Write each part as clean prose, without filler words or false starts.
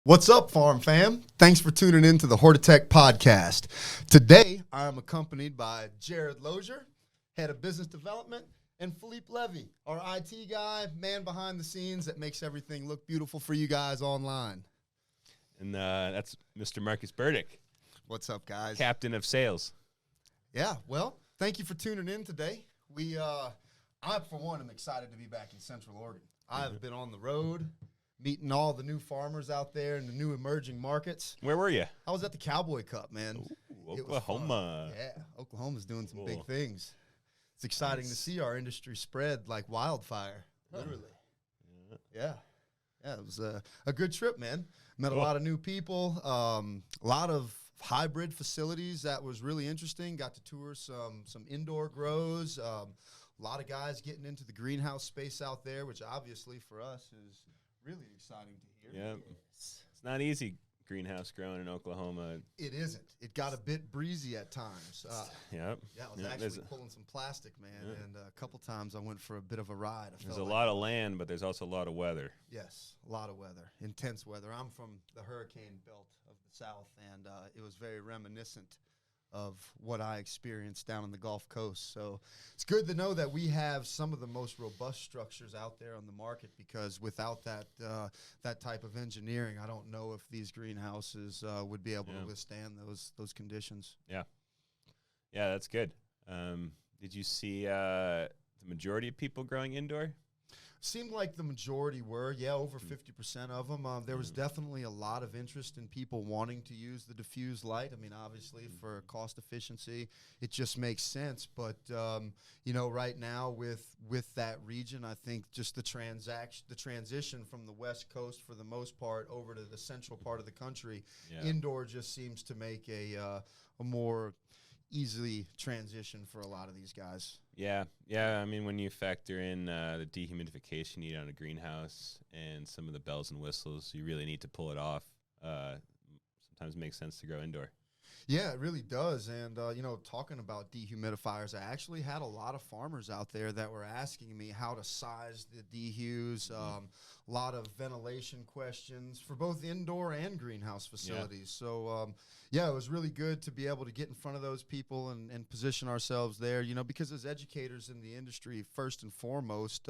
What's up, Farm Fam? Thanks for tuning in to the Hortitech podcast. Today, I am accompanied by Jared Lozier, Head of Business Development, and Philippe Levy, our IT guy, man behind the scenes that makes everything look beautiful for you guys online. And that's Mr. Marcus Burdick. What's up, guys? Captain of Sales. Yeah, well, thank you for tuning in today. I, for one, am excited to be back in Central Oregon. I've been on the road, meeting all the new farmers out there in the new emerging markets. Where were you? I was at the Cowboy Cup, man. Ooh, Oklahoma. Yeah, Oklahoma's doing some Cool. big things. It's exciting to see our industry spread like wildfire, literally. Yeah, it was a good trip, man. Met a lot of new people, a lot of hybrid facilities that was really interesting. Got to tour some indoor grows. A lot of guys getting into the greenhouse space out there, which obviously for us is really exciting to hear. Yeah, it's not easy greenhouse growing in Oklahoma. It isn't. It got a bit breezy at times. Yep. Yeah, I was actually pulling some plastic, man, and a couple times I went for a bit of a ride. There's a lot of land, but there's also a lot of weather. Yes, a lot of weather, intense weather. I'm from the hurricane belt of the South, and it was very reminiscent of what I experienced down on the Gulf Coast. So it's good to know that we have some of the most robust structures out there on the market, because without that type of engineering, I don't know if these greenhouses would be able to withstand those conditions. Yeah, that's good. Did you see the majority of people growing indoor? Seemed like the majority were, over 50% of them. There was definitely a lot of interest in people wanting to use the diffused light. I mean, obviously, for cost efficiency, it just makes sense. But, right now with that region, I think just the transition from the West Coast, for the most part, over to the central part of the country, indoor just seems to make a more easily transition for a lot of these guys. Yeah. I mean, when you factor in the dehumidification you need on a greenhouse and some of the bells and whistles, you really need to pull it off. Sometimes it makes sense to grow indoor. Yeah, it really does. And, talking about dehumidifiers, I actually had a lot of farmers out there that were asking me how to size the dehus, a lot of ventilation questions for both indoor and greenhouse facilities. So, it was really good to be able to get in front of those people and position ourselves there, because as educators in the industry, first and foremost,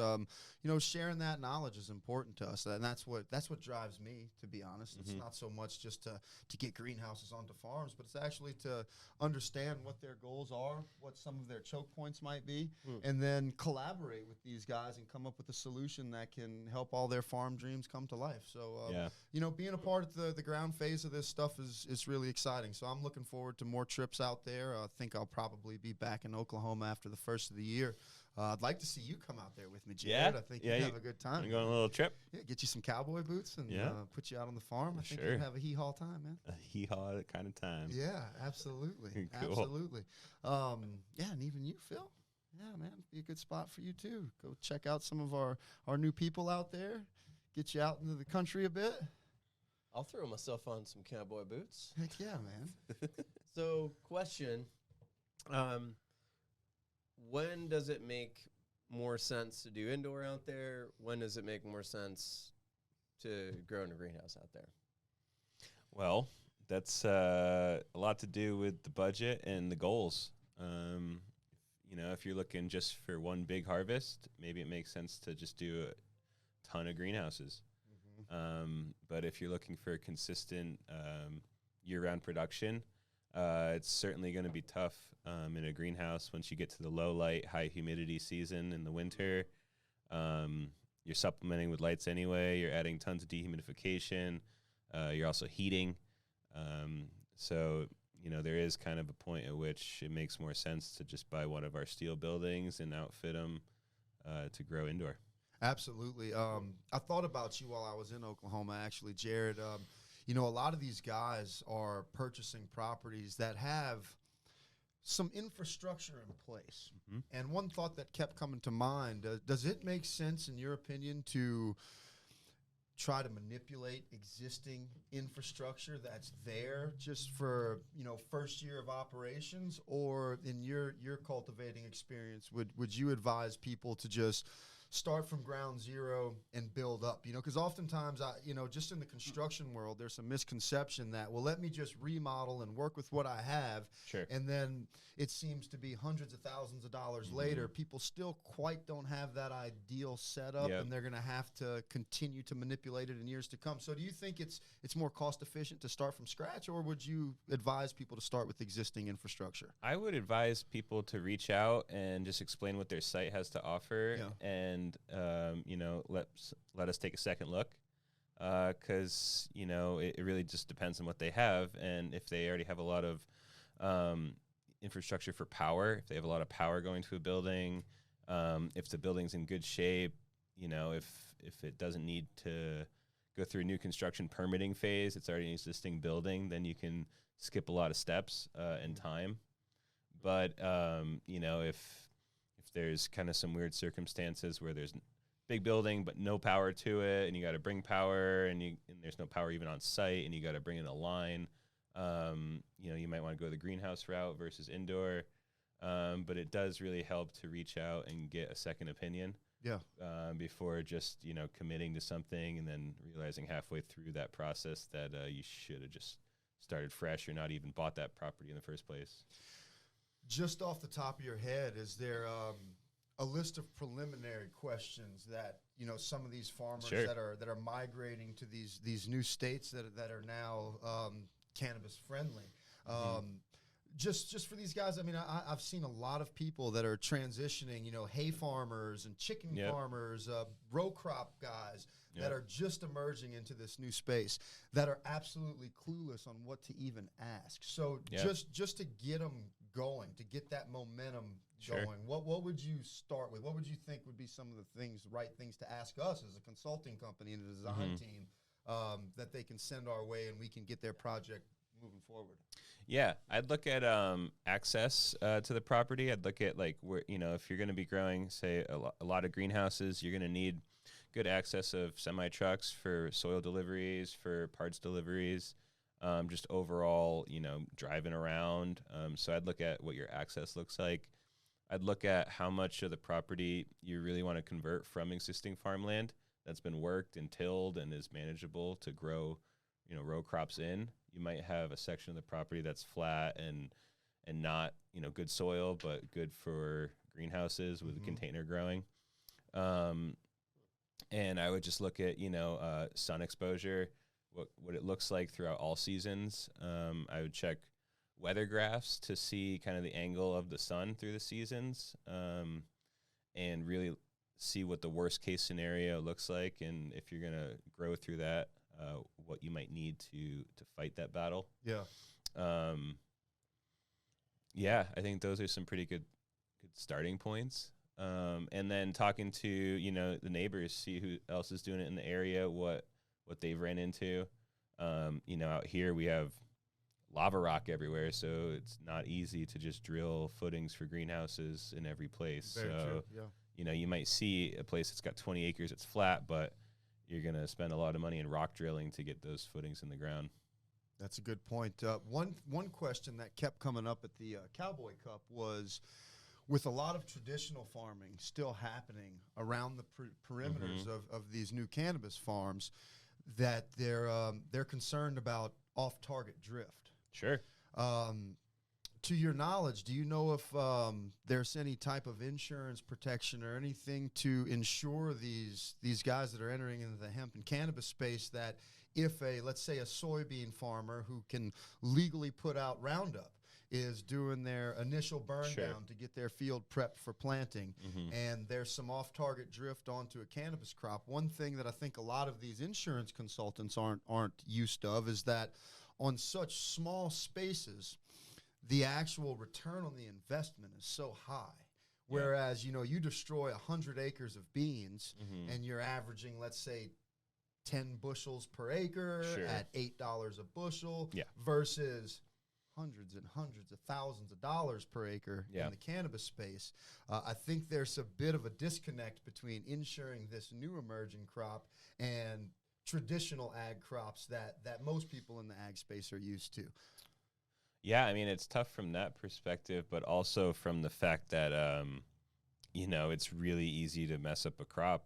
sharing that knowledge is important to us. And that's what drives me, to be honest. It's not so much just to get greenhouses onto farms, but it's actually to understand what their goals are, what some of their choke points might be, and then collaborate with these guys and come up with a solution that can help all their farm dreams come to life. So, being a part of the ground phase of this stuff is really exciting. So I'm looking forward to more trips out there. I think I'll probably be back in Oklahoma after the first of the year. I'd like to see you come out there with me, Jared. I think you'd have a good time. You go on a little trip? Yeah, get you some cowboy boots and put you out on the farm. I think you'd have a hee-haw time, man. A hee-haw kind of time. Yeah, absolutely. Cool. Absolutely. And even you, Phil. Yeah, man, be a good spot for you, too. Go check out some of our new people out there. Get you out into the country a bit. I'll throw myself on some cowboy boots. Heck yeah, man. So, question. When does it make more sense to do indoor out there? When does it make more sense to grow in a greenhouse out there? Well, that's a lot to do with the budget and the goals. If you're looking just for one big harvest, maybe it makes sense to just do a ton of greenhouses. But if you're looking for a consistent year-round production, it's certainly going to be tough in a greenhouse once you get to the low light, high humidity season in the winter. You're supplementing with lights anyway. You're adding tons of dehumidification. You're also heating. So there is kind of a point at which it makes more sense to just buy one of our steel buildings and outfit them to grow indoor. Absolutely. I thought about you while I was in Oklahoma, actually, Jared. A lot of these guys are purchasing properties that have some infrastructure in place. And one thought that kept coming to mind, does it make sense, in your opinion, to try to manipulate existing infrastructure that's there just for, first year of operations? Or in your cultivating experience, would you advise people to just start from ground zero and build up? Because oftentimes, just in the construction world, there's some misconception that, well, let me just remodel and work with what I have. Sure. And then it seems to be hundreds of thousands of dollars later, people still quite don't have that ideal setup, and they're going to have to continue to manipulate it in years to come. So do you think it's more cost efficient to start from scratch, or would you advise people to start with existing infrastructure? I would advise people to reach out and just explain what their site has to offer, and let us take a second look, because it really just depends on what they have, and if they already have a lot of infrastructure for power, if they have a lot of power going to a building, if the building's in good shape, if it doesn't need to go through a new construction permitting phase, it's already an existing building, then you can skip a lot of steps in time. But if there's kind of some weird circumstances where there's big building but no power to it, and you got to bring power, and there's no power even on site, and you got to bring in a line, you might want to go the greenhouse route versus indoor. But it does really help to reach out and get a second opinion. Before just committing to something and then realizing halfway through that process that you should have just started fresh or not even bought that property in the first place. Just off the top of your head, is there a list of preliminary questions that some of these farmers that are migrating to these new states that are now cannabis friendly? Just for these guys, I mean, I've seen a lot of people that are transitioning, hay farmers and chicken farmers, row crop guys that are just emerging into this new space that are absolutely clueless on what to even ask. So just to get them going, to get that momentum going, what would you start with? What would you think would be some of the right things to ask us as a consulting company and a design team that they can send our way and we can get their project moving forward? Yeah, I'd look at access to the property. I'd look at where, if you're going to be growing, say, a lot of greenhouses, you're going to need good access of semi trucks for soil deliveries, for parts deliveries, just overall, driving around. So I'd look at what your access looks like. I'd look at how much of the property you really want to convert from existing farmland that's been worked and tilled and is manageable to grow, row crops in. You might have a section of the property that's flat and not, good soil, but good for greenhouses with container growing. And I would just look at, sun exposure, what it looks like throughout all seasons. I would check weather graphs to see kind of the angle of the sun through the seasons, and really see what the worst case scenario looks like, and if you're going to grow through that, what you might need to fight that battle. I think those are some pretty good starting points. And then talking to the neighbors, see who else is doing it in the area, what they've ran into. Out here we have lava rock everywhere, so it's not easy to just drill footings for greenhouses in every place. Very true. You might see a place that's got 20 acres, it's flat, but you're going to spend a lot of money in rock drilling to get those footings in the ground. That's a good point. One question that kept coming up at the Cowboy Cup was, with a lot of traditional farming still happening around the perimeters of these new cannabis farms, that they're concerned about off-target drift. Sure. To your knowledge, do you know if there's any type of insurance protection or anything to ensure these guys that are entering into the hemp and cannabis space, that if let's say a soybean farmer who can legally put out Roundup is doing their initial burn down to get their field prepped for planting, and there's some off-target drift onto a cannabis crop, one thing that I think a lot of these insurance consultants aren't used of is that on such small spaces, the actual return on the investment is so high. Whereas, you destroy 100 acres of beans and you're averaging, let's say, 10 bushels per acre at $8 a bushel versus hundreds and hundreds of thousands of dollars per acre in the cannabis space. I think there's a bit of a disconnect between insuring this new emerging crop and traditional ag crops that most people in the ag space are used to. Yeah, I mean, it's tough from that perspective, but also from the fact that, it's really easy to mess up a crop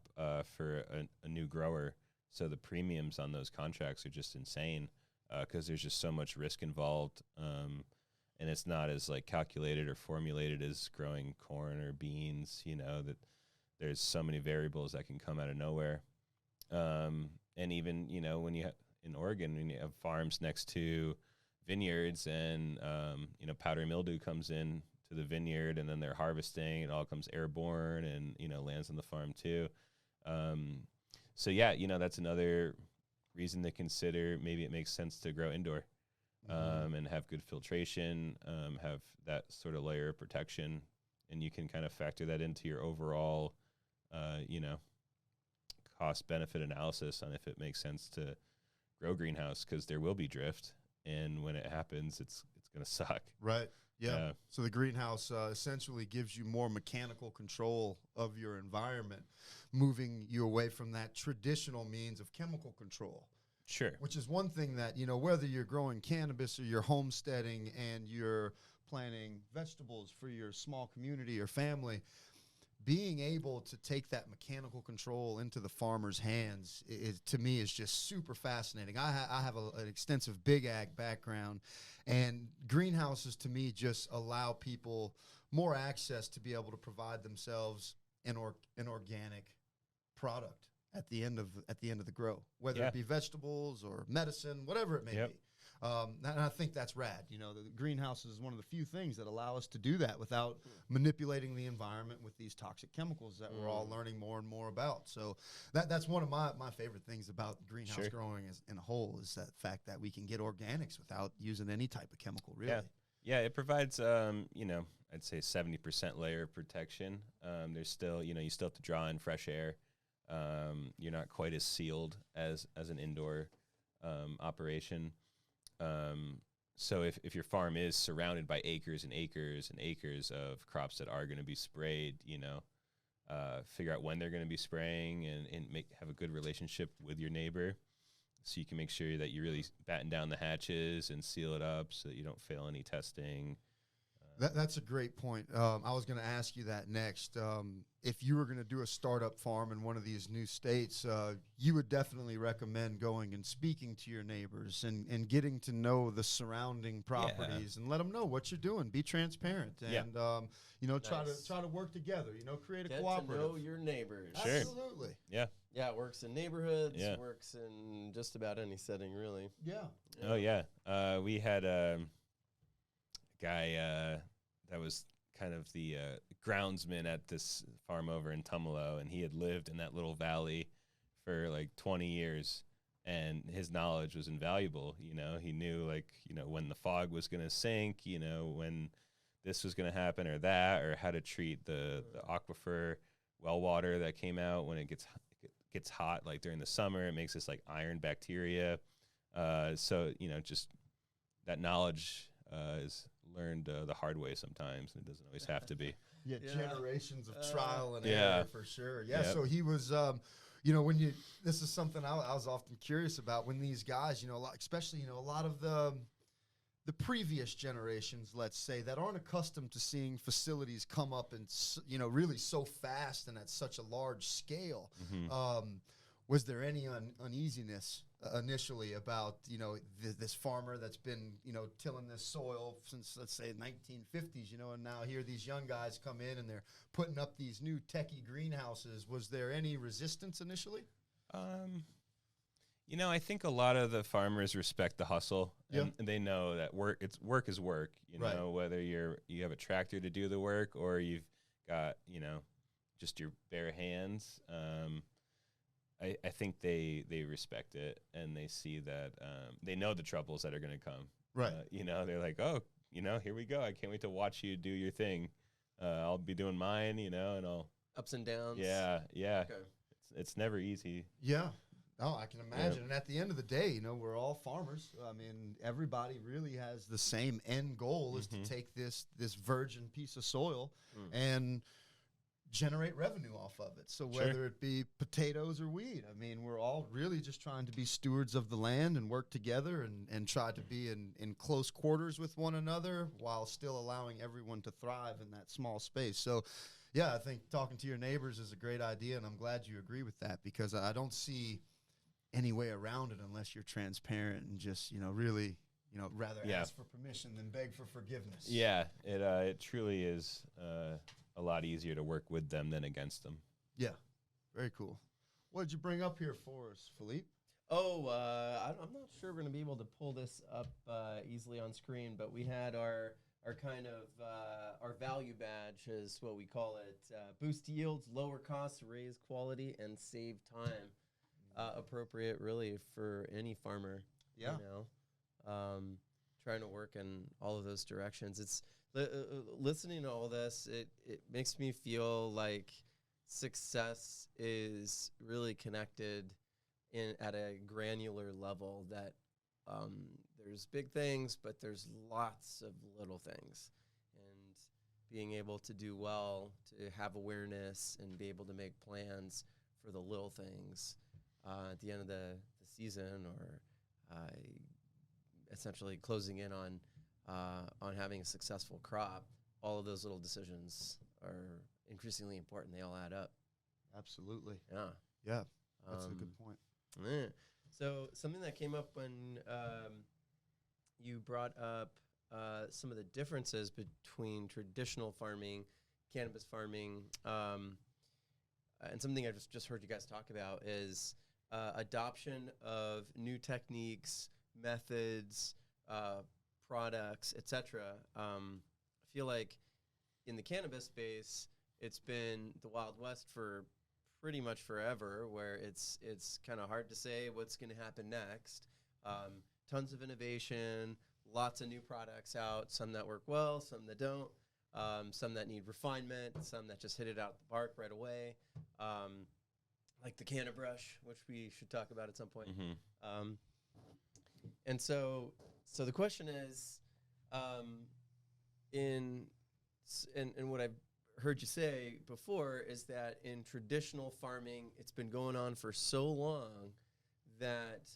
for a new grower. So the premiums on those contracts are just insane because there's just so much risk involved. And it's not as like calculated or formulated as growing corn or beans, that there's so many variables that can come out of nowhere. And even, when in Oregon, when you have farms next to vineyards and, powdery mildew comes in to the vineyard and then they're harvesting, it all comes airborne and, lands on the farm too. So yeah, that's another reason to consider maybe it makes sense to grow indoor. And have good filtration, have that sort of layer of protection, and you can kind of factor that into your overall, cost-benefit analysis on if it makes sense to grow greenhouse, because there will be drift, and when it happens, it's going to suck. Right. Yeah. So the greenhouse essentially gives you more mechanical control of your environment, moving you away from that traditional means of chemical control. Sure. Which is one thing that, whether you're growing cannabis or you're homesteading and you're planting vegetables for your small community or family, being able to take that mechanical control into the farmer's hands to me is just super fascinating. I have an extensive big ag background, and greenhouses to me just allow people more access to be able to provide themselves an organic product at the end of the grow, whether it be vegetables or medicine, whatever it may be. And I think that's rad. The greenhouse is one of the few things that allow us to do that without manipulating the environment with these toxic chemicals that we're all learning more and more about. So that's one of my favorite things about greenhouse growing in a whole, is that fact that we can get organics without using any type of chemical, really. Yeah, it provides, I'd say 70% layer of protection. There's still, you still have to draw in fresh air. You're not quite as sealed as an indoor operation. So if your farm is surrounded by acres and acres and acres of crops that are going to be sprayed, figure out when they're going to be spraying and have a good relationship with your neighbor, so you can make sure that you really batten down the hatches and seal it up so that you don't fail any testing. That's a great point. I was going to ask you that next. If you were going to do a startup farm in one of these new states, you would definitely recommend going and speaking to your neighbors and getting to know the surrounding properties and let them know what you're doing. Be transparent and try to work together. Create a cooperative. Get to know your neighbors. Sure. Absolutely. Yeah. Yeah, it works in neighborhoods. Works in just about any setting, really. Yeah. Oh yeah. We had a guy that was kind of the groundsman at this farm over in Tumalo, and he had lived in that little valley for like 20 years, and his knowledge was invaluable. He knew when the fog was going to sink, when this was going to happen or that, or how to treat the aquifer well water that came out when it gets hot, like during the summer. It makes this like iron bacteria. So just that knowledge is learned the hard way sometimes, and it doesn't always have to be. Generations of trial and error for sure. So he was this is something I was often curious about when these guys, especially a lot of the previous generations, let's say, that aren't accustomed to seeing facilities come up and really so fast and at such a large scale. Was there any uneasiness initially about this farmer that's been tilling this soil since, let's say, the 1950s, and now here these young guys come in and they're putting up these new techie greenhouses? Was there any resistance initially? I think a lot of the farmers respect the hustle, and they know that work is work. Whether you have a tractor to do the work or you've got just your bare hands. I think they respect it, and they see that they know the troubles that are going to come. Right. They're like, oh, here we go. I can't wait to watch you do your thing. I'll be doing mine, and I'll ups and downs. Yeah. Okay. It's never easy. Yeah. Oh, I can imagine. And at the end of the day, we're all farmers. I mean, everybody really has the same end goal, is to take this virgin piece of soil and generate revenue off of it. So whether it be potatoes or wheat, I mean, we're all really just trying to be stewards of the land and work together and try to be in close quarters with one another while still allowing everyone to thrive in that small space. So Yeah, I think talking to your neighbors is a great idea, and I'm glad you agree with that because I don't see any way around it unless you're transparent and just, really, rather Yeah. ask for permission than beg for forgiveness. Yeah, it truly is a lot easier to work with them than against them. Yeah. Very cool. What did you bring up here for us, Philippe? Oh, I'm not sure we're going to be able to pull this up easily on screen, but we had our kind of our value badge is what we call it. Boost yields, lower costs, raise quality, and save time. Appropriate, really, for any farmer. Yeah. Trying to work in all of those directions. It's listening to all this. It makes me feel like success is really connected at a granular level. That there's big things, but there's lots of little things, and being able to do well, to have awareness, and be able to make plans for the little things at the end of the season, or essentially closing in on having a successful crop. All of those little decisions are increasingly important. They all add up. Absolutely. Yeah. Yeah. That's a good point. Yeah. So something that came up when you brought up some of the differences between traditional farming, cannabis farming, and something I just heard you guys talk about is adoption of new techniques, methods, products, etc. I feel like in the cannabis space, it's been the Wild West for pretty much forever, where it's kind of hard to say what's going to happen next. Tons of innovation, lots of new products out, some that work well, some that don't, some that need refinement, some that just hit it out the park right away, like the Cannabrush, which we should talk about at some point. Mm-hmm. And so the question is, in what I've heard you say before is that in traditional farming, it's been going on for so long that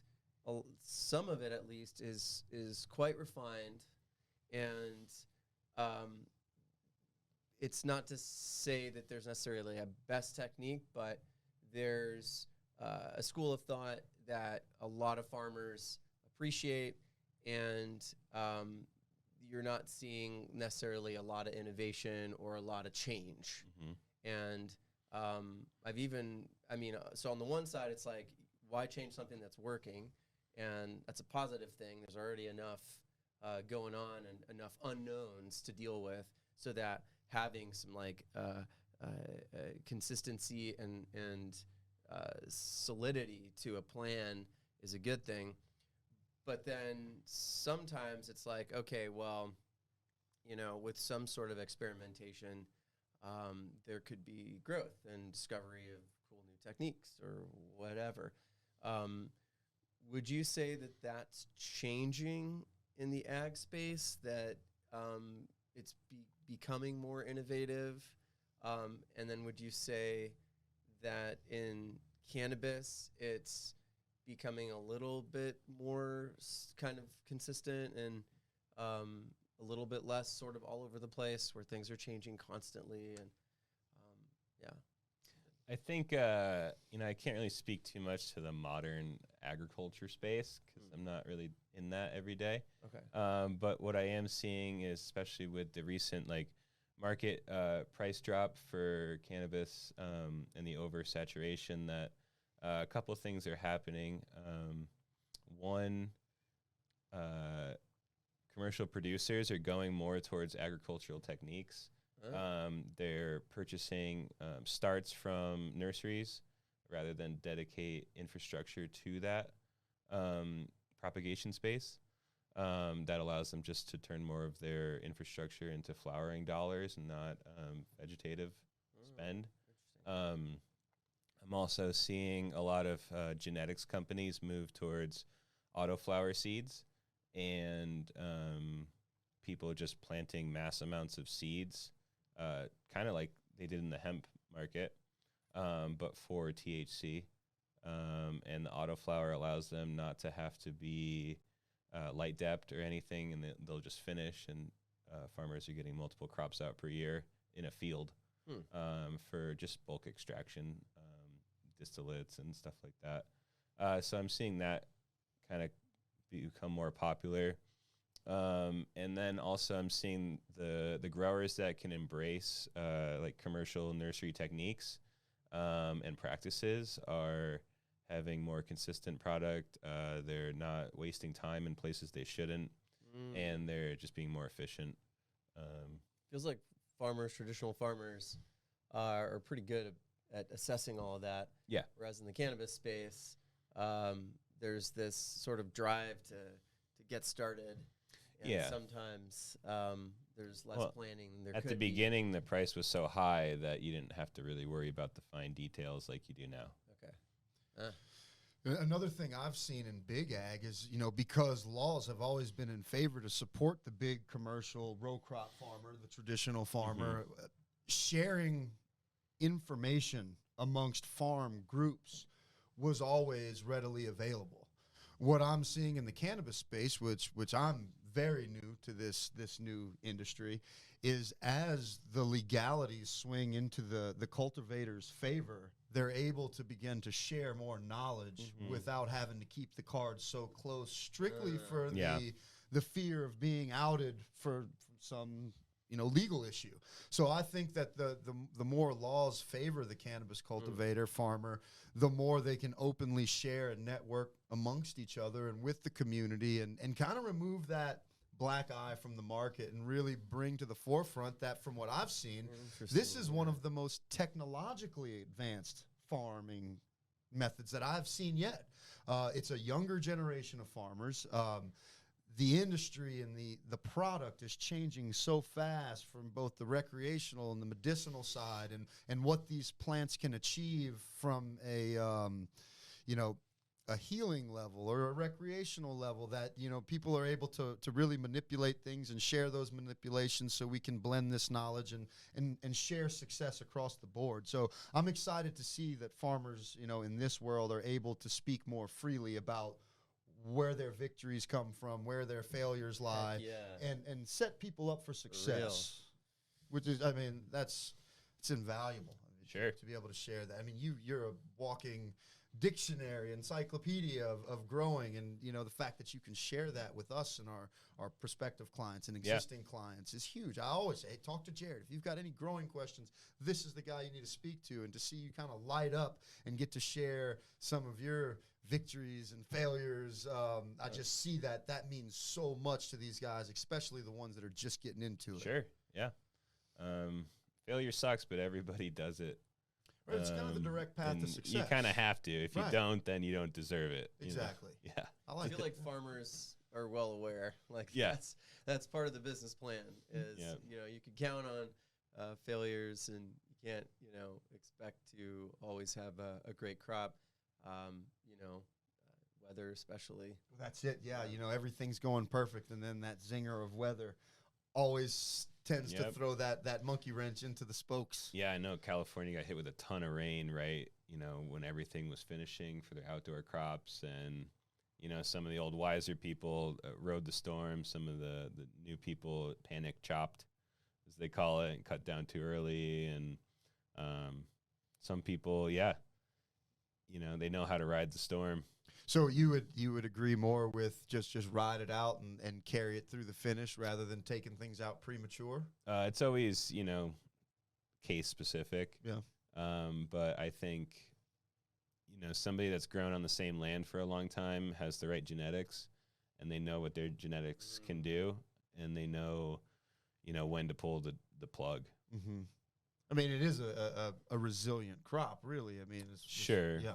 some of it, at least, is quite refined, and it's not to say that there's necessarily a best technique, but there's a school of thought that a lot of farmers appreciate, and you're not seeing necessarily a lot of innovation or a lot of change. Mm-hmm. And so on the one side, it's like, why change something that's working? And that's a positive thing. There's already enough going on and enough unknowns to deal with, so that having some consistency and solidity to a plan is a good thing. But then sometimes it's like, okay, well, with some sort of experimentation, there could be growth and discovery of cool new techniques or whatever. Would you say that that's changing in the ag space, that it's becoming more innovative? And then would you say that in cannabis, it's becoming a little bit more kind of consistent and a little bit less sort of all over the place, where things are changing constantly? And yeah. I think, I can't really speak too much to the modern agriculture space because I'm not really in that every day. Okay. But what I am seeing is, especially with the recent market price drop for cannabis and the oversaturation, that a couple of things are happening. One, commercial producers are going more towards agricultural techniques. They're purchasing starts from nurseries rather than dedicate infrastructure to that propagation space. That allows them just to turn more of their infrastructure into flowering dollars and not vegetative spend. I'm also seeing a lot of genetics companies move towards autoflower seeds, and people just planting mass amounts of seeds, kind of like they did in the hemp market, but for THC. And the autoflower allows them not to have to be light depth or anything, and they'll just finish, and farmers are getting multiple crops out per year in a field. for just bulk extraction, distillates and stuff like that. So I'm seeing that kind of become more popular. And then also I'm seeing the growers that can embrace like commercial nursery techniques and practices are having more consistent product. They're not wasting time in places they shouldn't, and they're just being more efficient. Feels like traditional farmers, are pretty good at assessing all of that. Yeah. Whereas in the cannabis space, there's this sort of drive to get started. And Yeah. sometimes there's less planning than there At could the be. beginning, the price was so high that you didn't have to really worry about the fine details like you do now. Okay. Another thing I've seen in big ag is, because laws have always been in favor to support the big commercial row crop farmer, the traditional farmer, sharing information amongst farm groups was always readily available. What I'm seeing in the cannabis space, which I'm very new to this new industry, is as the legalities swing into the cultivator's favor, they're able to begin to share more knowledge without having to keep the cards so close, strictly for the fear of being outed for some legal issue. So I think that the more laws favor the cannabis cultivator farmer, the more they can openly share and network amongst each other and with the community, and kind of remove that black eye from the market and really bring to the forefront that, from what I've seen, this is one of the most technologically advanced farming methods that I've seen yet. It's a younger generation of farmers. The industry and the product is changing so fast from both the recreational and the medicinal side, and what these plants can achieve from a healing level or a recreational level, that people are able to really manipulate things and share those manipulations, so we can blend this knowledge and share success across the board. So I'm excited to see that farmers in this world are able to speak more freely about where their victories come from, where their failures lie, and set people up for success. Which is, it's invaluable. Sure. To be able to share that. You're a walking dictionary, encyclopedia of growing, and the fact that you can share that with us and our prospective clients and existing clients is huge. I always say, hey, talk to Jared. If you've got any growing questions, this is the guy you need to speak to. And to see you kind of light up and get to share some of your victories and failures, I just see that means so much to these guys, especially the ones that are just getting into it. Sure, yeah. Failure sucks, but everybody does it. Right, it's kind of the direct path to success. You kind of have to. If you don't, then you don't deserve it. Exactly. Yeah. I feel like farmers are well aware. That's part of the business plan. Is you can count on failures, and you can't expect to always have a great crop. Weather especially. That's it. Yeah, everything's going perfect, and then that zinger of weather always tends to throw that monkey wrench into the spokes. Yeah, I know California got hit with a ton of rain, right? When everything was finishing for their outdoor crops, and some of the old wiser people rode the storm. Some of the new people panic chopped, as they call it, and cut down too early. And some people, they know how to ride the storm. So you would agree more with just ride it out and carry it through the finish rather than taking things out premature? It's always, case specific. Yeah. But I think, somebody that's grown on the same land for a long time has the right genetics, and they know what their genetics can do, and they know, when to pull the plug. Mm-hmm. It is a resilient crop, really. It's sure. Yeah.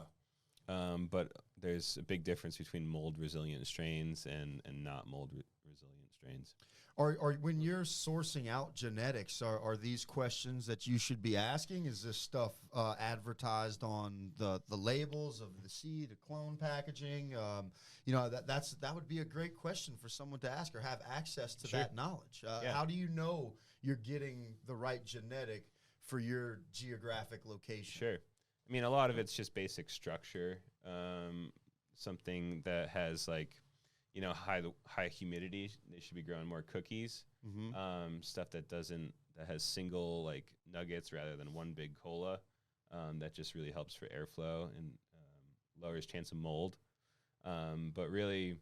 But there's a big difference between mold resilient strains and not mold resilient strains. Are when you're sourcing out genetics, are these questions that you should be asking? Is this stuff advertised on the labels of the seed, the clone packaging? That would be a great question for someone to ask, or have access to that knowledge. How do you know you're getting the right genetic for your geographic location? Sure. A lot of it's just basic structure, something that has high humidity. They should be growing more cookies, stuff that has single like nuggets rather than one big cola. That just really helps for airflow and lowers chance of mold. But really,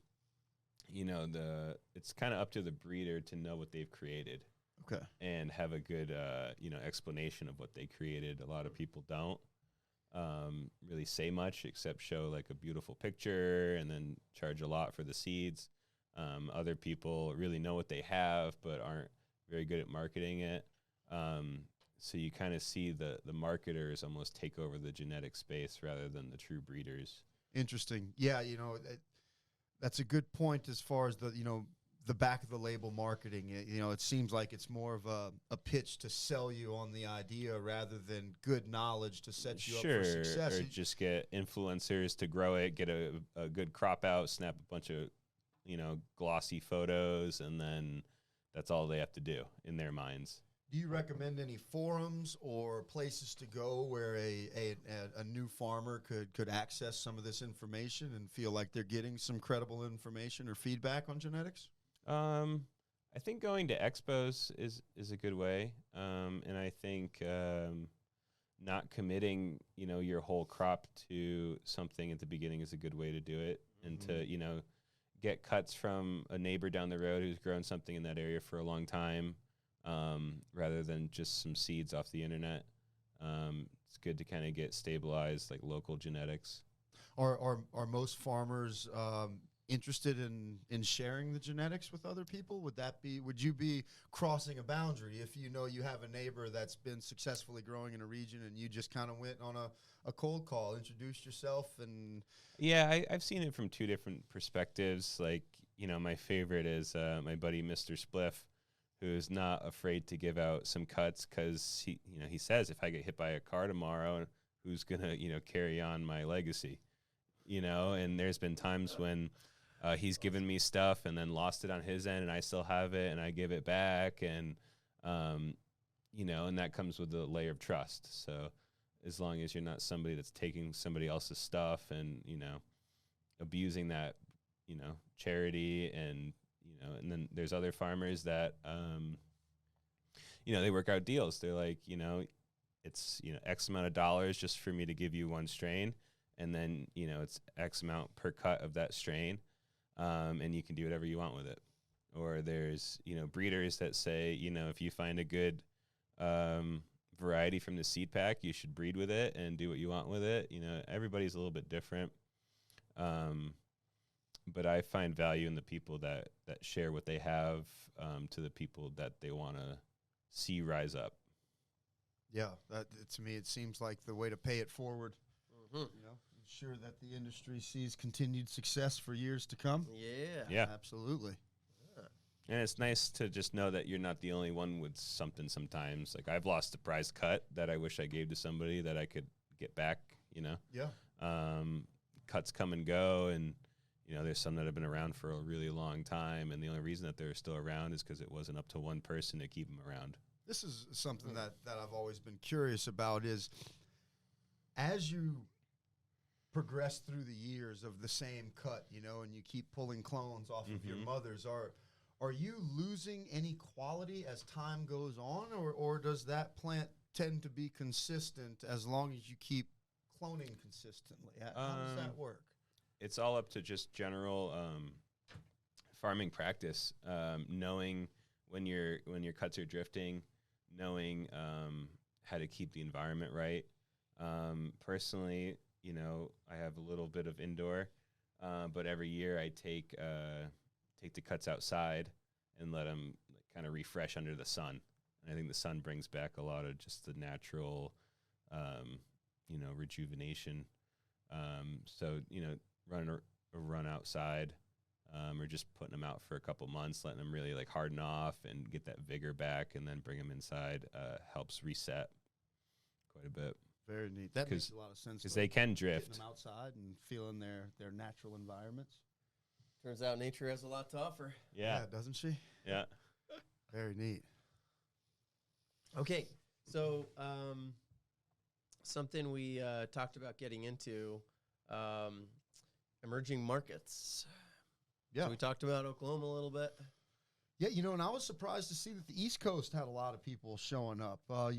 it's kind of up to the breeder to know what they've created. Okay. And have a good, explanation of what they created. A lot of people don't really say much except show like a beautiful picture and then charge a lot for the seeds. Other people really know what they have but aren't very good at marketing it. So you kind of see the marketers almost take over the genetic space rather than the true breeders. Interesting. Yeah, that's a good point as far as the back of the label marketing. It seems like it's more of a pitch to sell you on the idea rather than good knowledge to set you up for success. Or just get influencers to grow it, get a good crop out, snap a bunch of, glossy photos, and then that's all they have to do in their minds. Do you recommend any forums or places to go where a new farmer could access some of this information and feel like they're getting some credible information or feedback on genetics? I think going to expos is a good way. And I think not committing, your whole crop to something at the beginning is a good way to do it. And to, get cuts from a neighbor down the road who's grown something in that area for a long time, rather than just some seeds off the internet. It's good to kind of get stabilized, like local genetics. Are most farmers interested in sharing the genetics with other people? Would you be crossing a boundary if you have a neighbor that's been successfully growing in a region and you just kind of went on a cold call, introduced yourself? And yeah, I've seen it from two different perspectives. Like, my favorite is my buddy Mr. Spliff, who's not afraid to give out some cuts because he says, if I get hit by a car tomorrow, who's gonna carry on my legacy? And there's been times when he's given me stuff and then lost it on his end, and I still have it, and I give it back, and and that comes with a layer of trust. So as long as you're not somebody that's taking somebody else's stuff and abusing that charity, and then there's other farmers that they work out deals. They're like, it's X amount of dollars just for me to give you one strain, and then it's X amount per cut of that strain. And you can do whatever you want with it. Or there's, breeders that say, if you find a good variety from the seed pack, you should breed with it and do what you want with it. Everybody's a little bit different. But I find value in the people that share what they have to the people that they want to see rise up. Yeah, to me, it seems like the way to pay it forward. Ensure that the industry sees continued success for years to come. Yeah, absolutely. And it's nice to just know that you're not the only one with something sometimes. Like, I've lost a prize cut that I wish I gave to somebody that I could get back, Yeah. Cuts come and go, and, there's some that have been around for a really long time, and the only reason that they're still around is because it wasn't up to one person to keep them around. This is something that I've always been curious about is, as you progress through the years of the same cut, and you keep pulling clones off of your mothers, are you losing any quality as time goes on, or does that plant tend to be consistent as long as you keep cloning consistently? How does that work? It's all up to just general farming practice, knowing when your cuts are drifting, knowing how to keep the environment right. Personally, I have a little bit of indoor, but every year I take the cuts outside and let them kind of refresh under the sun. And I think the sun brings back a lot of just the natural, rejuvenation. So, run outside, or just putting them out for a couple months, letting them really like harden off and get that vigor back, and then bring them inside, helps reset quite a bit. Very neat. That makes a lot of sense. Because they can drift. Getting them outside and feeling their natural environments. Turns out nature has a lot to offer. Yeah, doesn't she? Yeah. Very neat. Okay, so something we talked about getting into, emerging markets. Yeah. So we talked about Oklahoma a little bit. Yeah, and I was surprised to see that the East Coast had a lot of people showing up. I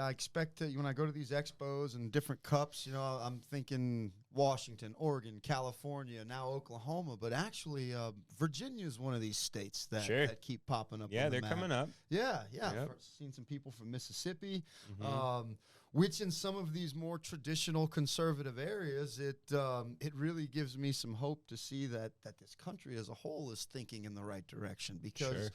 expect when I go to these expos and different cups, I'm thinking Washington, Oregon, California, now Oklahoma, but actually Virginia is one of these states that keep popping up. Yeah, on the they're map. coming up. Yeah. Yep. Seen some people from Mississippi. Mm-hmm. Which in some of these more traditional conservative areas, it really gives me some hope to see that this country as a whole is thinking in the right direction. Because,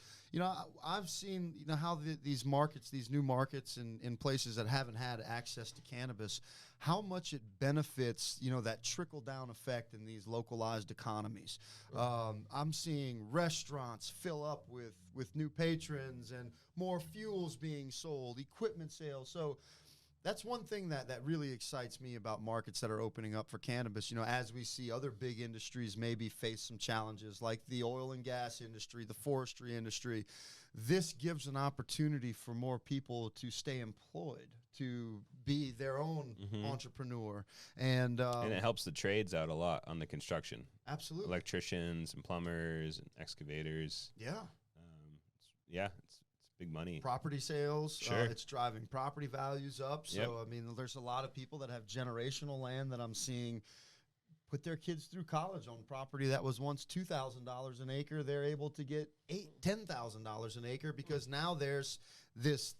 I've seen, how these markets, these new markets in places that haven't had access to cannabis, how much it benefits, that trickle-down effect in these localized economies. I'm seeing restaurants fill up with new patrons and more fuels being sold, equipment sales. So that's one thing that really excites me about markets that are opening up for cannabis. As we see other big industries maybe face some challenges like the oil and gas industry, the forestry industry, this gives an opportunity for more people to stay employed, to be their own entrepreneur. And it helps the trades out a lot on the construction. Absolutely. Electricians and plumbers and excavators. Yeah. It's big money. Property sales, Sure. It's driving property values up. So, Yep. I mean, there's a lot of people that have generational land that I'm seeing put their kids through college on property that was once $2,000 an acre. They're able to get $10,000 an acre because now there's this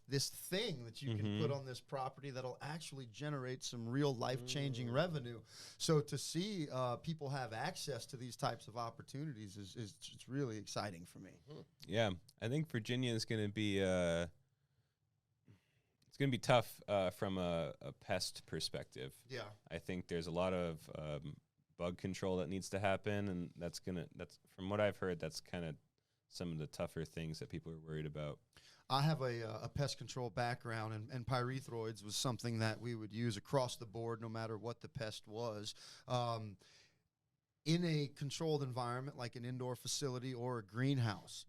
thing that you can put on this property that'll actually generate some real life-changing revenue. So to see people have access to these types of opportunities is it's really exciting for me. Yeah, I think Virginia is going to be it's going to be tough from a pest perspective. Yeah. I think there's a lot of bug control that needs to happen, and that's from what I've heard, that's kind of some of the tougher things that people are worried about. I have a pest control background, and pyrethroids was something that we would use across the board no matter what the pest was. In a controlled environment like an indoor facility or a greenhouse,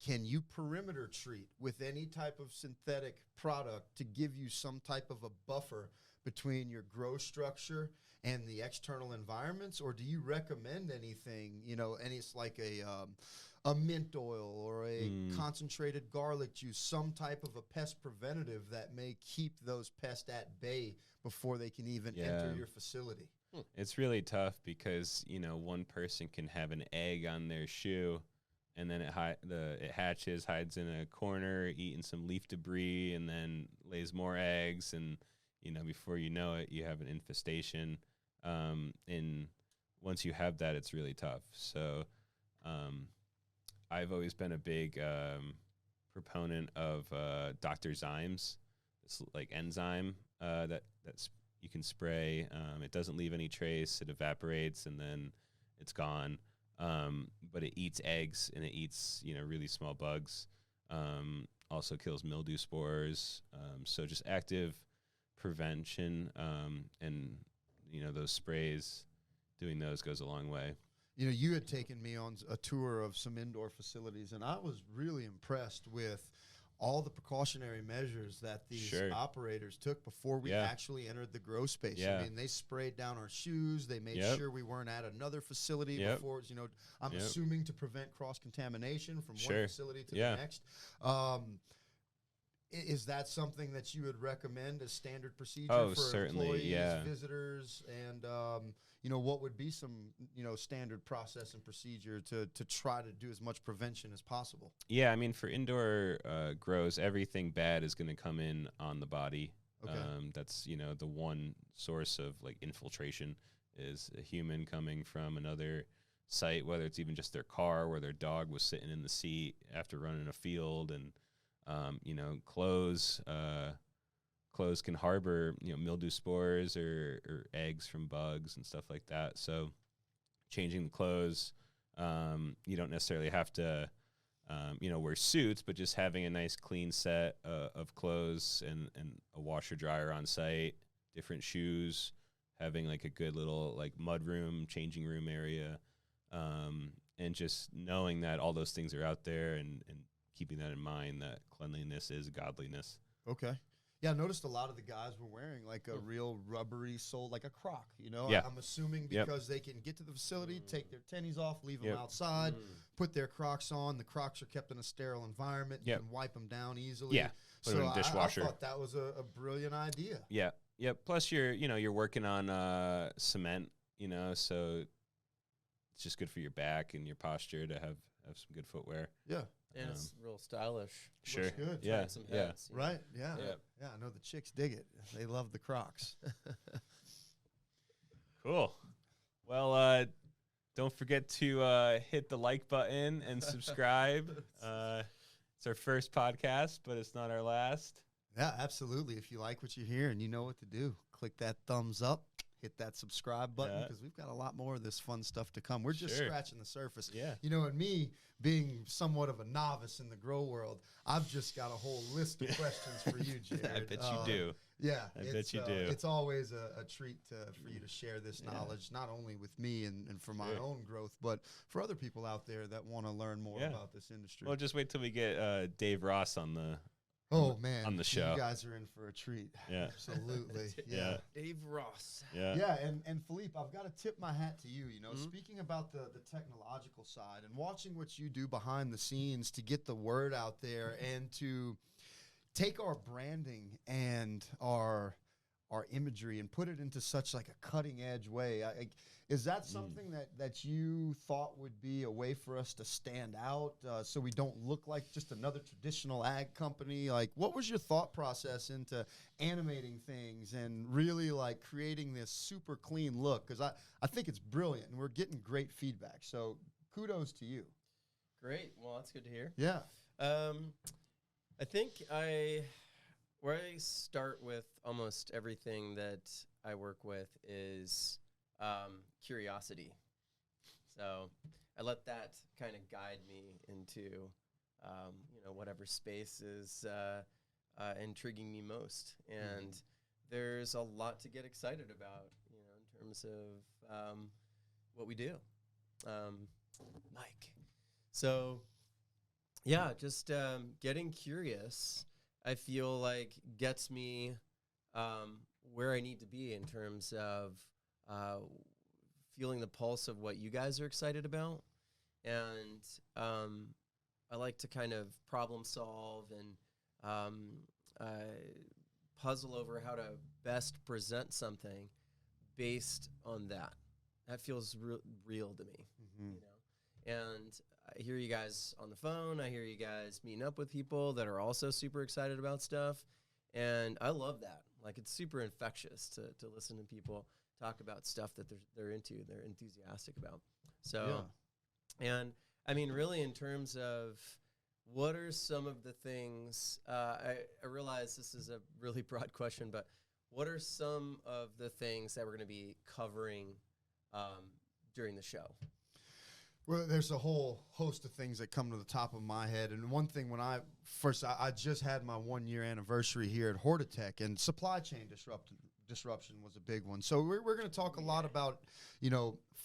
can you perimeter treat with any type of synthetic product to give you some type of a buffer between your grow structure and the external environments, or do you recommend anything, it's like a mint oil or a concentrated garlic juice, some type of a pest preventative that may keep those pests at bay before they can even enter your facility? It's really tough because, one person can have an egg on their shoe, and then it hatches, hides in a corner, eating some leaf debris, and then lays more eggs, and before you know it, you have an infestation. And once you have that, it's really tough. So I've always been a big proponent of Dr. Zymes. It's like enzyme that's you can spray. It doesn't leave any trace. It evaporates, and then it's gone. But it eats eggs, and it eats really small bugs. Also kills mildew spores. So just active prevention, and those sprays, doing those goes a long way. You had taken me on a tour of some indoor facilities, and I was really impressed with all the precautionary measures that these operators took before we actually entered the grow space. Yeah. I mean, they sprayed down our shoes. They made sure we weren't at another facility before. I'm assuming to prevent cross-contamination from one facility to the next. Is that something that you would recommend as standard procedure for employees, visitors, and what would be some standard process and procedure to try to do as much prevention as possible? Yeah, I mean, for indoor grows, everything bad is going to come in on the body. Okay. That's the one source of like infiltration is a human coming from another site, whether it's even just their car where their dog was sitting in the seat after running a field, and clothes can harbor, mildew spores or eggs from bugs and stuff like that. So changing the clothes, you don't necessarily have to, wear suits, but just having a nice clean set of clothes and a washer dryer on site, different shoes, having like a good little like mud room, changing room area, and just knowing that all those things are out there and keeping that in mind, that cleanliness is godliness. Okay. Yeah, I noticed a lot of the guys were wearing like a real rubbery sole, like a Croc, you know? Yeah. I'm assuming Yep. because they can get to the facility, take their tennies off, leave them Yep. outside, put their Crocs on. The Crocs are kept in a sterile environment. You Yep. can wipe them down easily. Yeah. Put them in a dishwasher. I thought that was a brilliant idea. Yeah. Yeah. Plus you're working on cement, so it's just good for your back and your posture to have some good footwear. Yeah. And it's real stylish. Sure. Looks good. Yeah. Some Yeah. hats, Right. Yeah. Yeah. Yeah. I know the chicks dig it. They love the Crocs. Cool. Well, don't forget to hit the like button and subscribe. It's our first podcast, but it's not our last. Yeah, absolutely. If you like what you hear and you know what to do, click that thumbs up, hit that subscribe button, because we've got a lot more of this fun stuff to come. We're just scratching the surface. Yeah. And me being somewhat of a novice in the grow world, I've just got a whole list of questions for you, Jared. I bet you do. Yeah. I bet you do. It's always a treat for you to share this knowledge, not only with me and for my own growth, but for other people out there that want to learn more about this industry. Well, just wait till we get Dave Ross on the on the show. You guys are in for a treat. Yeah. Absolutely. Yeah. Dave Ross. Yeah. Yeah, and Philippe, I've got to tip my hat to you. Speaking about the technological side and watching what you do behind the scenes to get the word out there and to take our branding and our imagery and put it into such like a cutting edge way. Is that something that you thought would be a way for us to stand out so we don't look like just another traditional ag company? Like, what was your thought process into animating things and really like creating this super clean look? Because I think it's brilliant and we're getting great feedback. So kudos to you. Great. Well, that's good to hear. Yeah. I think where I start with almost everything that I work with is curiosity. So I let that kind of guide me into, whatever space is intriguing me most. And there's a lot to get excited about, in terms of what we do. Mike. So, yeah, just getting curious, I feel like gets me where I need to be in terms of feeling the pulse of what you guys are excited about. And I like to kind of problem solve and puzzle over how to best present something based on that. That feels real to me, And I hear you guys on the phone. I hear you guys meeting up with people that are also super excited about stuff. And I love that. Like, it's super infectious to listen to people talk about stuff that they're into, they're enthusiastic about. So, and I mean, really in terms of what are some of the things, I realize this is a really broad question, but what are some of the things that we're going to be covering during the show? Well, there's a whole host of things that come to the top of my head. And one thing when I just had my 1-year anniversary here at Hortitech, and supply chain disruption was a big one. So we're going to talk a lot about,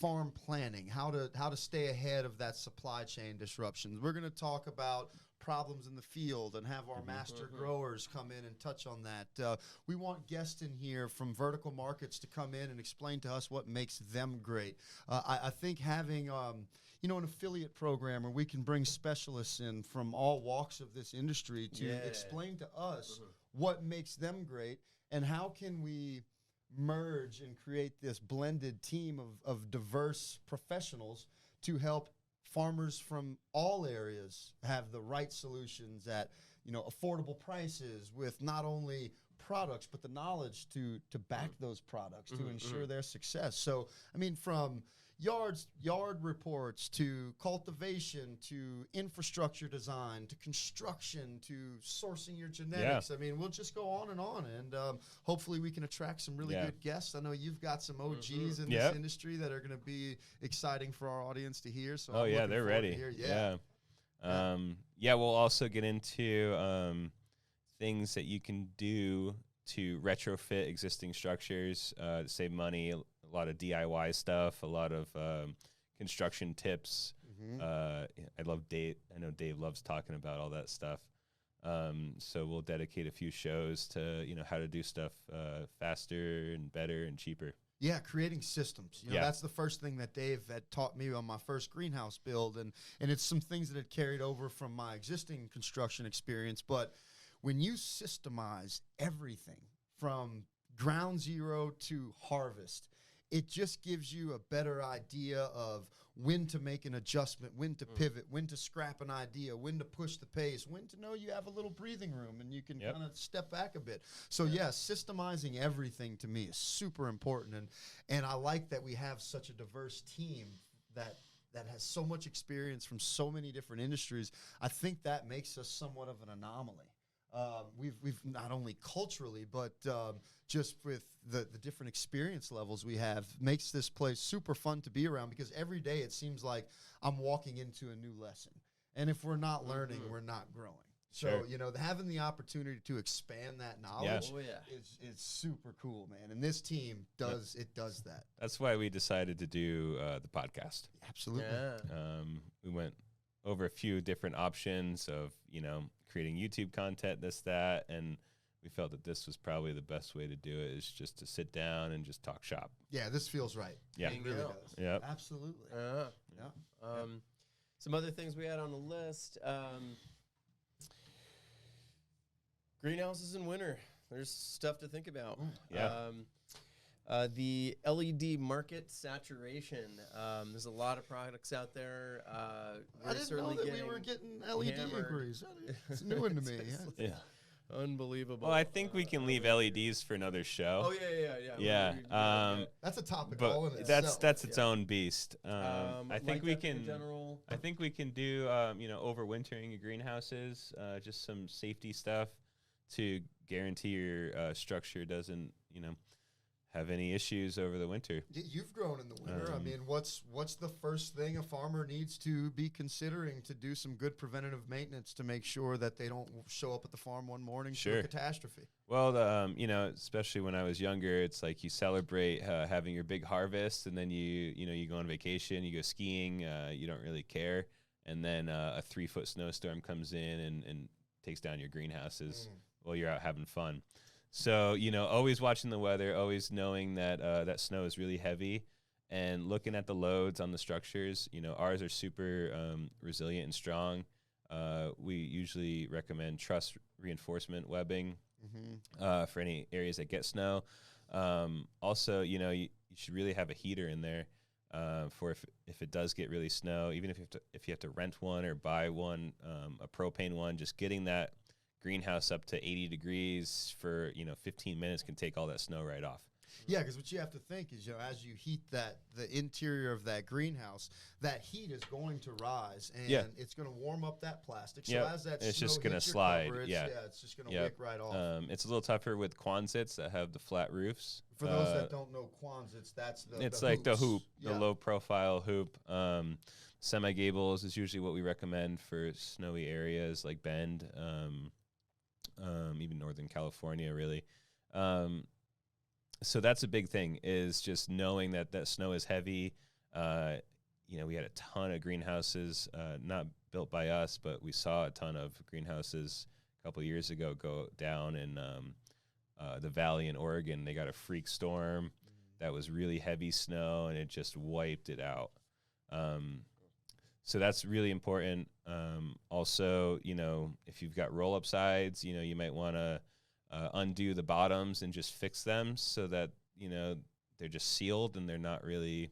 farm planning, how to stay ahead of that supply chain disruptions. We're going to talk about problems in the field and have our master growers come in and touch on that. We want guests in here from vertical markets to come in and explain to us what makes them great. I think having an affiliate program where we can bring specialists in from all walks of this industry to explain to us what makes them great and how can we merge and create this blended team of diverse professionals to help farmers from all areas have the right solutions at affordable prices with not only products but the knowledge to back those products to ensure their success. So I mean, from yard reports to cultivation to infrastructure design to construction to sourcing your genetics. I mean, we'll just go on, and hopefully we can attract some really good guests. I know you've got some OGs in this industry that are going to be exciting for our audience to hear. So they're ready. We'll also get into things that you can do to retrofit existing structures, save money. A lot of DIY stuff, a lot of construction tips. I love Dave. I know Dave loves talking about all that stuff. So we'll dedicate a few shows to, how to do stuff faster and better and cheaper. Yeah, creating systems. That's the first thing that Dave had taught me on my first greenhouse build, and it's some things that had carried over from my existing construction experience. But when you systemize everything from ground zero to harvest, it just gives you a better idea of when to make an adjustment, when to pivot, when to scrap an idea, when to push the pace, when to know you have a little breathing room and you can kind of step back a bit. So systemizing everything to me is super important. And I like that we have such a diverse team that has so much experience from so many different industries. I think that makes us somewhat of an anomaly. We've not only culturally, but just with the different experience levels we have, makes this place super fun to be around, because every day it seems like I'm walking into a new lesson. And if we're not learning, we're not growing. So, having the opportunity to expand that knowledge is super cool, man. And this team does that. That's why we decided to do the podcast. Absolutely. Yeah. We went over a few different options of, creating YouTube content, this, that, and we felt that this was probably the best way to do it, is just to sit down and just talk shop. Yeah, this feels right. Yeah. It really does. Yeah. Absolutely. Some other things we had on the list. Greenhouses in winter. There's stuff to think about. The LED market saturation. There's a lot of products out there. I didn't know that we were getting LED inquiries. It's new one to me. Yeah. Unbelievable. Well, I think we can leave LEDs for another show. Oh yeah. That's a topic but all in that's itself. its own beast. I think we can. General. I think we can do overwintering your greenhouses. Just some safety stuff to guarantee your structure doesn't have any issues over the winter. You've grown in the winter. I mean, what's the first thing a farmer needs to be considering to do some good preventative maintenance to make sure that they don't show up at the farm one morning to a catastrophe? Well, especially when I was younger, it's like you celebrate having your big harvest, and then you go on vacation, you go skiing, you don't really care, and then a 3-foot snowstorm comes in and takes down your greenhouses while you're out having fun. So, always watching the weather, always knowing that that snow is really heavy, and looking at the loads on the structures. Ours are super resilient and strong. We usually recommend truss reinforcement webbing for any areas that get snow. Also, you should really have a heater in there for if it does get really snow, even if you have to rent one or buy one, a propane one, just getting that greenhouse up to 80 degrees for 15 minutes can take all that snow right off. Yeah, because what you have to think is, as you heat the interior of that greenhouse, that heat is going to rise, and it's going to warm up that plastic. So as that it's snow just going to hits your slide. cover, it's just going to wick right off. It's a little tougher with Quonsets that have the flat roofs. For those that don't know Quonsets, that's it's the like hoops. the hoop, the low profile hoop. Semi-gables is usually what we recommend for snowy areas like Bend. Even Northern California, really. So that's a big thing, is just knowing that snow is heavy. We had a ton of greenhouses, not built by us, but we saw a ton of greenhouses a couple of years ago go down in the valley in Oregon. They got a freak storm that was really heavy snow, and it just wiped it out. So that's really important. Also, if you've got roll-up sides, you might want to undo the bottoms and just fix them so that, they're just sealed and they're not really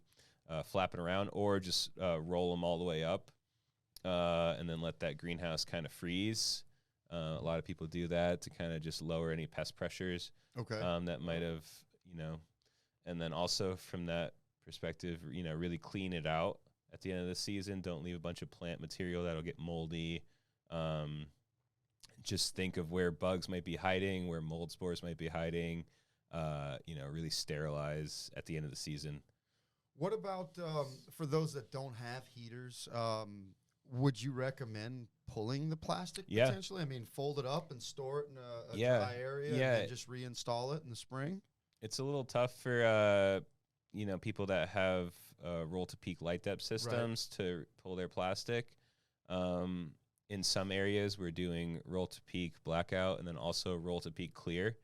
flapping around, or just roll them all the way up and then let that greenhouse kind of freeze. A lot of people do that to kind of just lower any pest pressures that might have, and then also from that perspective, really clean it out. At the end of the season, don't leave a bunch of plant material that'll get moldy. Just think of where bugs might be hiding, where mold spores might be hiding. Really sterilize at the end of the season. What about for those that don't have heaters? Would you recommend pulling the plastic potentially? I mean, fold it up and store it in a dry area and then just reinstall it in the spring? It's a little tough for people that have roll-to-peak light depth systems to pull their plastic. in some areas, we're doing roll to peak blackout and then also roll to peak clear.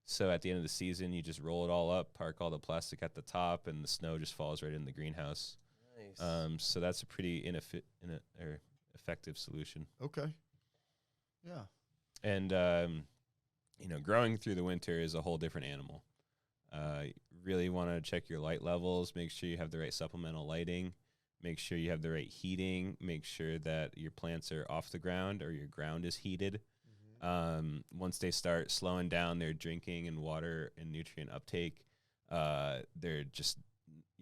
So at the end of the season, you just roll it all up, park all the plastic at the top, and the snow just falls right in the greenhouse. Nice. So that's a pretty effective solution. Okay. Yeah. And growing through the winter is a whole different animal. Really want to check your light levels, make sure you have the right supplemental lighting, make sure you have the right heating, make sure that your plants are off the ground or your ground is heated. Once they start slowing down their drinking and water and nutrient uptake, you're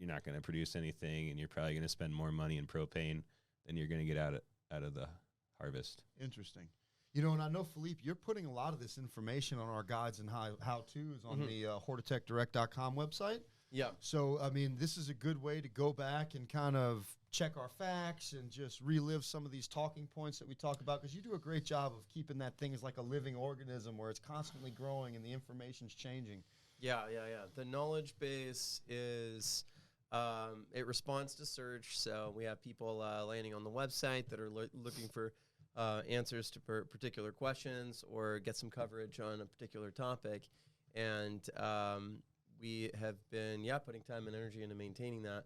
not going to produce anything, and you're probably going to spend more money in propane than you're going to get out of the harvest. Interesting. And I know, Philippe, you're putting a lot of this information on our guides and how-tos on the HortitechDirect.com website. Yeah. So, I mean, this is a good way to go back and kind of check our facts and just relive some of these talking points that we talk about, because you do a great job of keeping that thing as like a living organism where it's constantly growing and the information's changing. Yeah. The knowledge base is, it responds to search. So we have people landing on the website that are looking for answers to particular questions or get some coverage on a particular topic. And we have been, putting time and energy into maintaining that.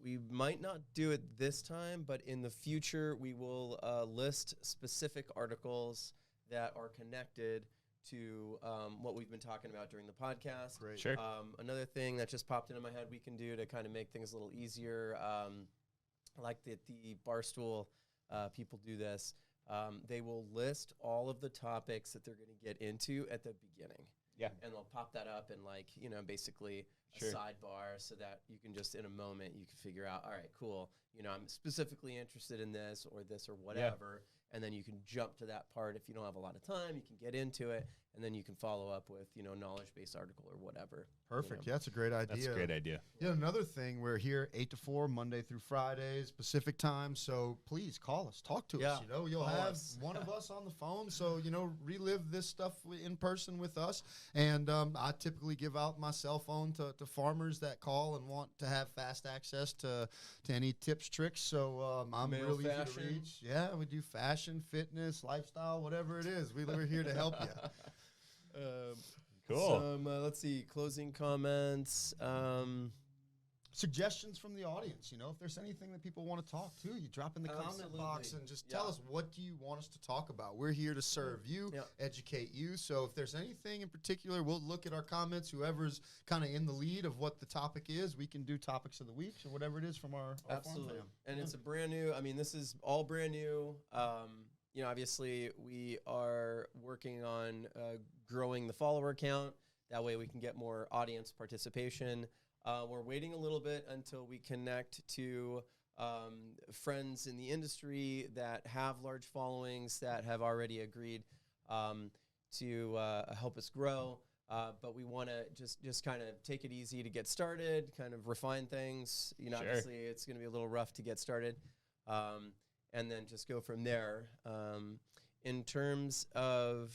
We might not do it this time, but in the future, we will list specific articles that are connected to what we've been talking about during the podcast. Great. Sure. Another thing that just popped into my head we can do to kind of make things a little easier, like the Barstool people do this. They will list all of the topics that they're going to get into at the beginning. Yeah. And they'll pop that up in basically a sidebar so that you can just in a moment you can figure out, all right, cool. I'm specifically interested in this or whatever. And then you can jump to that part. If you don't have a lot of time, you can get into it, and then you can follow up with, knowledge-based article or whatever. Perfect. Yeah, that's a great idea. That's a great idea. Yeah, another thing, we're here 8 to 4, Monday through Fridays, Pacific time. So please call us, talk to us. You'll have one of us on the phone. So, relive this stuff in person with us. And I typically give out my cell phone to farmers that call and want to have fast access to any tips, tricks. So I'm really easy to reach. Yeah, we do fashion, fitness, lifestyle, whatever it is. We're here to help you. Cool. Some, let's see, closing comments. Suggestions from the audience. If there's anything that people want to talk to, you drop in the comment box and just tell us, what do you want us to talk about? We're here to serve you, educate you. So if there's anything in particular, we'll look at our comments. Whoever's kind of in the lead of what the topic is, we can do topics of the week or whatever it is from our Absolutely. farm fam. And it's a brand new, this is all brand new. Obviously we are working on growing the follower count. That way we can get more audience participation. We're waiting a little bit until we connect to friends in the industry that have large followings that have already agreed to help us grow. But we want to just kind of take it easy to get started, kind of refine things. Obviously it's going to be a little rough to get started. And then just go from there. In terms of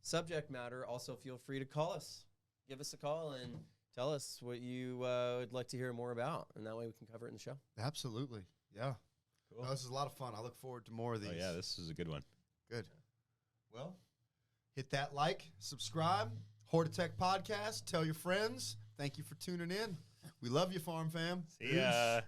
subject matter, also feel free to call us. Give us a call and tell us what you would like to hear more about, and that way we can cover it in the show. Absolutely. Yeah. Cool. No, this is a lot of fun. I look forward to more of these. Oh, yeah, this is a good one. Good. Well, hit that like, subscribe, Hortitech Podcast, tell your friends. Thank you for tuning in. We love you, Farm Fam. See ya.